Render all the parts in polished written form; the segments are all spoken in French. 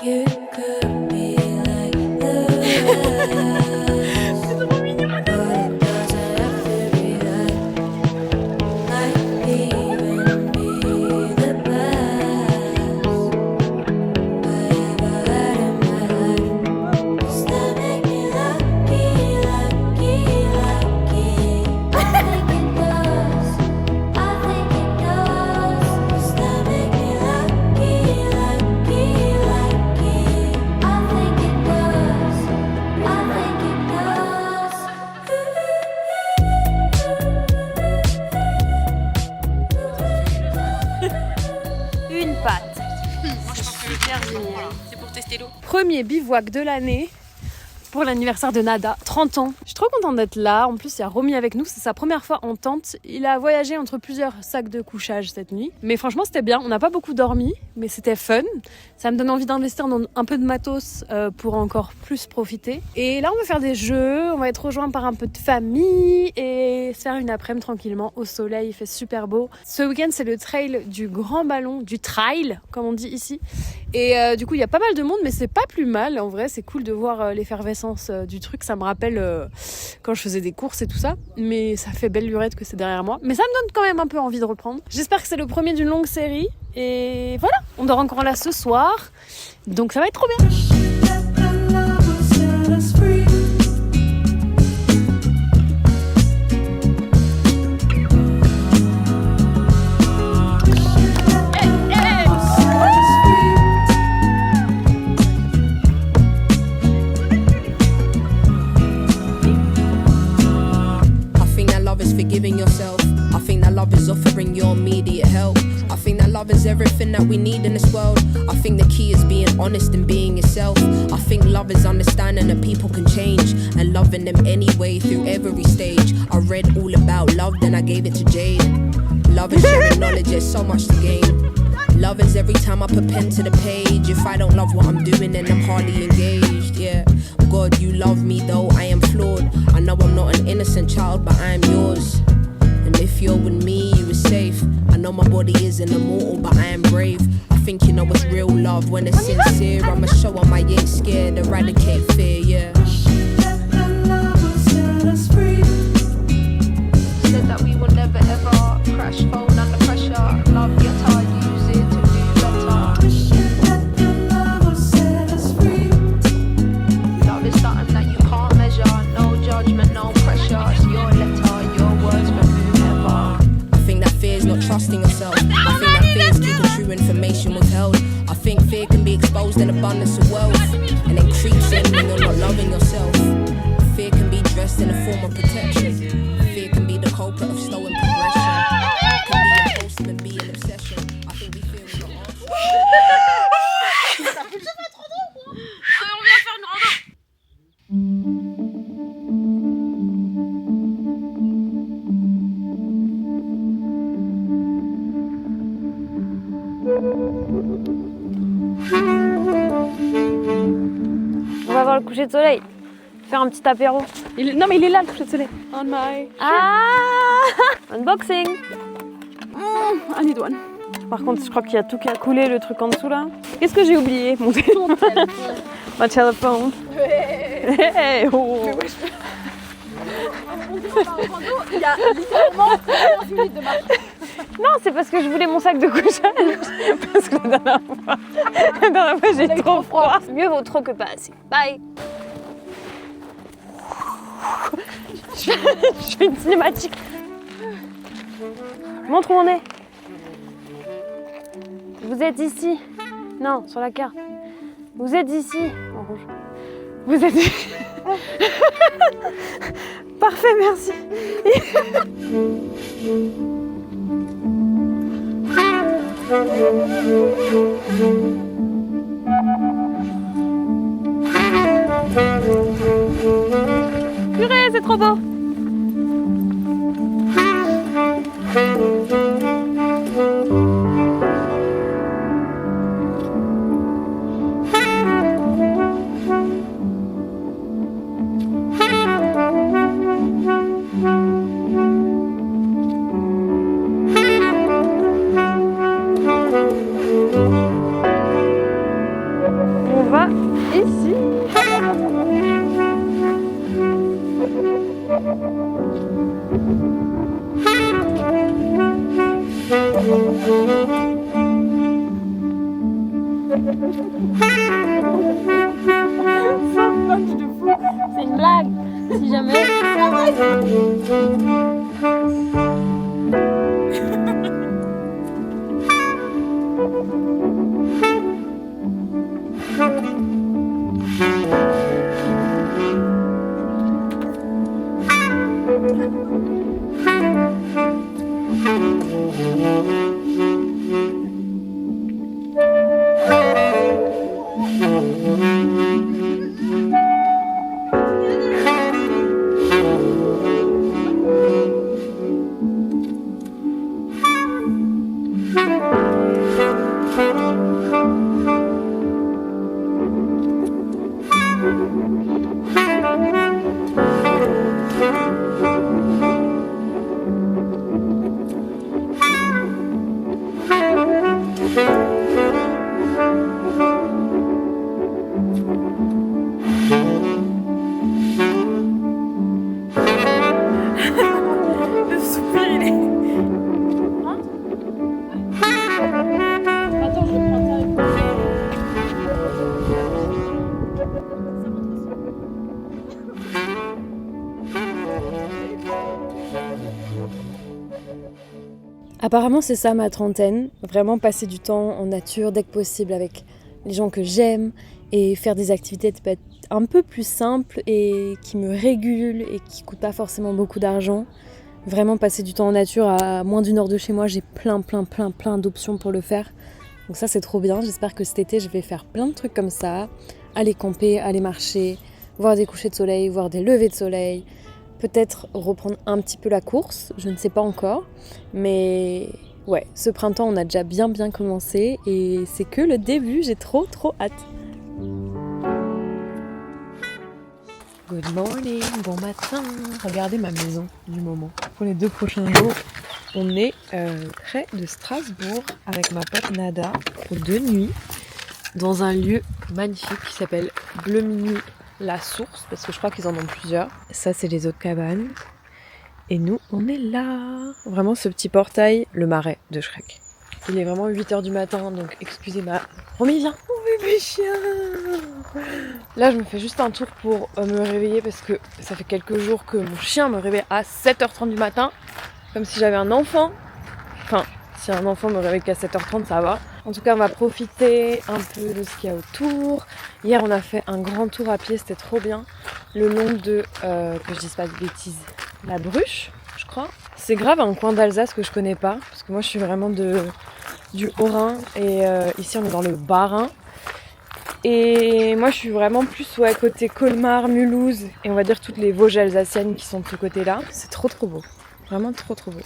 You could be like the rest. C'est trop mignon. But it doesn't have to be that. Might even be the best I ever had in my life. Does that make me lucky, lucky, lucky? I think it does. I think it does. Does that make me lucky, lucky, lucky? I think it does. I think it does. Une patte. Moi je pense que Super génial. voilà, c'est pour tester l'eau. Premier bivouac de l'année pour l'anniversaire de Nada, 30 ans. Je suis trop contente d'être là. En plus, il y a Romy avec nous. C'est sa première fois en tente. Il a voyagé entre plusieurs sacs de couchage cette nuit. Mais franchement, c'était bien. On n'a pas beaucoup dormi, mais c'était fun. Ça me donne envie d'investir dans un peu de matos pour encore plus profiter. Et là, on va faire des jeux. On va être rejoints par un peu de famille et se faire une après-midi tranquillement au soleil. Il fait super beau. Ce week-end, c'est le trail du Grand Ballon, du trail, comme on dit ici. Et du coup, il y a pas mal de monde, mais c'est pas plus mal. En vrai, c'est cool de voir l'effervescence du truc. Ça me rappelle quand je faisais des courses et tout ça. Mais ça fait belle lurette que c'est derrière moi. Mais ça me donne quand même un peu envie de reprendre. J'espère que c'est le premier d'une longue série. Et voilà, on dort encore là ce soir. Donc ça va être trop bien. I think that love is forgiving yourself. I think that love is offering your immediate help. I think that love is everything that we need in this world. I think the key is being honest and being yourself. I think love is understanding that people can change and loving them anyway through every stage. I read all about love, then I gave it to Jade. Love is sharing knowledge, there's so much to gain. Love is every time I put pen to the page. If I don't love what I'm doing, then I'm hardly engaged, yeah. God, you love me though I am flawed. I know I'm not an innocent child, but I am yours. And if you're with me, you are safe. I know my body isn't immortal, but I am brave. I think you know what's real love when it's sincere. I'ma show 'em I ain't scared, eradicate fear, yeah. Said that we will never ever crash phone under pressure. Love guitar, use it to do better. Love is something that you can't measure. No judgment, no pressure. It's your letter, your words for whomever. I think that fear is not trusting yourself. I think that fear is keeping true information withheld. I think fear can be exposed in abundance of wealth, and it creeps in when you're not loving yourself. Fear can be dressed in a form of protection. Fear can be the culprit of stolen progression. It can be impulsive and be an obsession. I think we fear we're not answering. On vient faire une rando. On va voir le coucher de soleil. Faire un petit apéro. Non mais il est là le coucher de soleil. On my Ah unboxing. I need one. Par contre, je crois qu'il y a tout qui a coulé, le truc en dessous là. Qu'est-ce que j'ai oublié? Mon téléphone. Ma téléphone. Hey, oh. Il y a littéralement 15 minutes de marche. Non, c'est parce que je voulais mon sac de couchage. Parce que la dernière fois, j'ai trop froid. Mieux vaut trop que pas assez. Bye. Je fais une cinématique. Montre où on est. Vous êtes ici. Non, sur la carte. Vous êtes ici. En rouge. Vous êtes ici. Parfait, merci. Purée, c'est trop beau. C'est une blague, si jamais. Le soupir, il est... Attends, je prends ça. Apparemment, c'est ça ma trentaine. Vraiment passer du temps en nature dès que possible avec les gens que j'aime et faire des activités peut-être un peu plus simples et qui me régulent et qui coûtent pas forcément beaucoup d'argent. Vraiment passer du temps en nature à moins d'1 heure de chez moi, j'ai plein d'options pour le faire. Donc ça c'est trop bien, j'espère que cet été je vais faire plein de trucs comme ça. Aller camper, aller marcher, voir des couchers de soleil, voir des levées de soleil. Peut-être reprendre un petit peu la course, je ne sais pas encore. Mais ouais, ce printemps on a déjà bien commencé et c'est que le début, j'ai trop hâte. Good morning, bon matin. Regardez ma maison du moment. Pour les 2 prochains jours, on est près de Strasbourg avec ma pote Nada pour 2 nuits dans un lieu magnifique qui s'appelle Bleu Minuit La Source, parce que je crois qu'ils en ont plusieurs. Ça, c'est les autres cabanes. Et nous, on est là. Vraiment ce petit portail, le marais de Shrek. Il est vraiment 8h du matin, donc excusez ma... Romy, viens. Oh bébé chien. Là, je me fais juste un tour pour me réveiller parce que ça fait quelques jours que mon chien me réveille à 7h30 du matin, comme si j'avais un enfant. Enfin, si un enfant me réveille qu'à 7h30, ça va. En tout cas, on va profiter un peu de ce qu'il y a autour. Hier, on a fait un grand tour à pied, c'était trop bien. Le long de, que je dise pas de bêtises, la Bruche, je crois. C'est grave un coin d'Alsace que je connais pas, parce que moi, je suis vraiment du Haut-Rhin et ici, on est dans le Bas-Rhin. Et moi, je suis vraiment plus côté Colmar, Mulhouse et on va dire toutes les Vosges alsaciennes qui sont de ce côté-là. C'est trop beau, vraiment trop beau.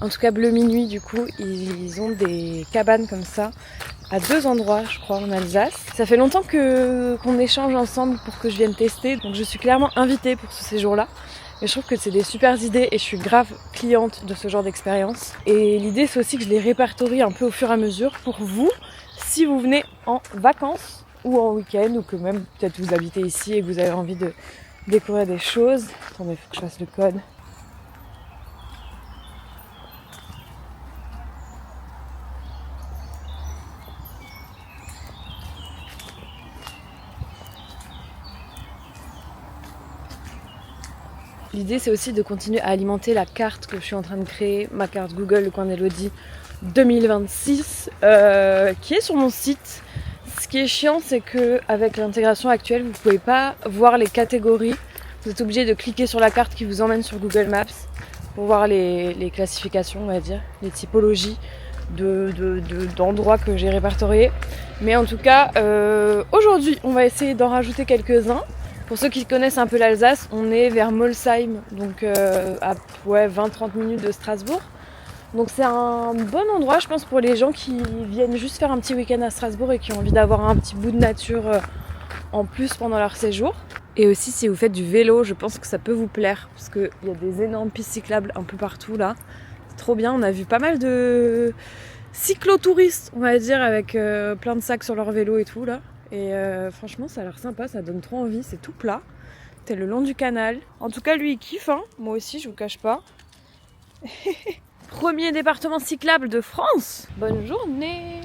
En tout cas, Bleu Minuit, du coup, ils ont des cabanes comme ça, à 2 endroits, je crois, en Alsace. Ça fait longtemps qu'on échange ensemble pour que je vienne tester, donc je suis clairement invitée pour ce séjour-là. Et je trouve que c'est des super idées et je suis grave cliente de ce genre d'expérience. Et l'idée, c'est aussi que je les répertorie un peu au fur et à mesure pour vous, si vous venez en vacances ou en week-end, ou que même peut-être vous habitez ici et que vous avez envie de découvrir des choses. Attendez, il faut que je fasse le code. L'idée, c'est aussi de continuer à alimenter la carte que je suis en train de créer, ma carte Google, le coin d'Elodie 2026, qui est sur mon site. Ce qui est chiant, c'est qu'avec l'intégration actuelle, vous ne pouvez pas voir les catégories. Vous êtes obligé de cliquer sur la carte qui vous emmène sur Google Maps pour voir les classifications, on va dire, les typologies d'endroits que j'ai répertoriés. Mais en tout cas, aujourd'hui, on va essayer d'en rajouter quelques-uns. Pour ceux qui connaissent un peu l'Alsace, on est vers Molsheim, donc à 20-30 minutes de Strasbourg. Donc c'est un bon endroit, je pense, pour les gens qui viennent juste faire un petit week-end à Strasbourg et qui ont envie d'avoir un petit bout de nature en plus pendant leur séjour. Et aussi, si vous faites du vélo, je pense que ça peut vous plaire, parce qu'il y a des énormes pistes cyclables un peu partout là. C'est trop bien, on a vu pas mal de cyclotouristes, on va dire, avec plein de sacs sur leur vélo et tout là. Et franchement, ça a l'air sympa, ça donne trop envie, c'est tout plat. C'est le long du canal. En tout cas, lui, il kiffe, hein. Moi aussi, je vous cache pas. Premier département cyclable de France. Bonne journée.